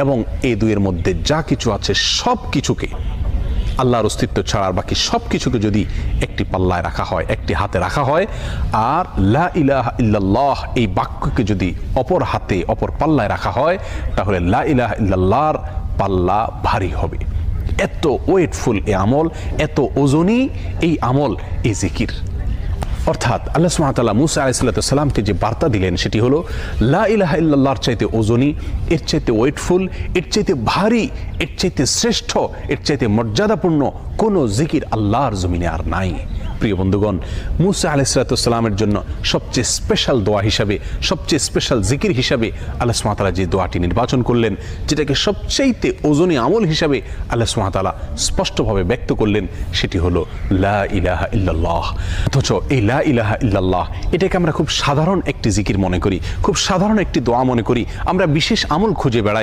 এবং এই দুইয়ের মধ্যে যা কিছু আছে সব কিছুকে, আল্লাহর অস্তিত্ব ছাড়া বাকি সব কিছুকে যদি একটি পাল্লায় রাখা হয়, একটি হাতে রাখা হয়, আর লা ইলাহা ইল্লাল্লাহ এই বাক্যকে যদি অপর হাতে অপর পাল্লায় রাখা হয়, তাহলে লা ইলাহা ইল্লাল্লাহর পাল্লা ভারী হবে। এত ওয়েটফুল এই আমল, এত ওজনী এই আমল, এই জিকির। অর্থাৎ আল্লাহ সুবহানাহু ওয়া তাআলা মুসা আলাইহিস সালামকে যে বার্তা দিলেন সেটি হলো লা ইলাহা ইল্লাল্লাহর চাইতে ওজনী, এর চাইতে ওয়েটফুল, এর চাইতে ভারী, এর চাইতে শ্রেষ্ঠ, এর চাইতে মর্যাদাপূর্ণ কোনো জিকির আল্লাহর জমিনে আর নাই। প্রিয় বন্ধুগণ, মুসা আলাইহিস সালামের জন্য সবচেয়ে স্পেশাল দোয়া হিসাবে, সবচেয়ে স্পেশাল জিকির হিসাবে আল্লাহ সুবহানাহু ওয়া তাআলা যে দোয়াটি নির্বাচন করলেন, যেটাকে সবচাইতে ওজনী আমল হিসাবে আল্লাহ সুবহানাহু ওয়া তাআলা স্পষ্টভাবে ব্যক্ত করলেন, সেটি হলো লা ইলাহা ইল্লাল্লাহ। অথচ এই লা ইলাহা ইল্লাল্লাহ এটাকে আমরা খুব সাধারণ একটি জিকির মনে করি, খুব সাধারণ একটি দোয়া মনে করি, আমরা বিশেষ আমল খুঁজে বেড়াই।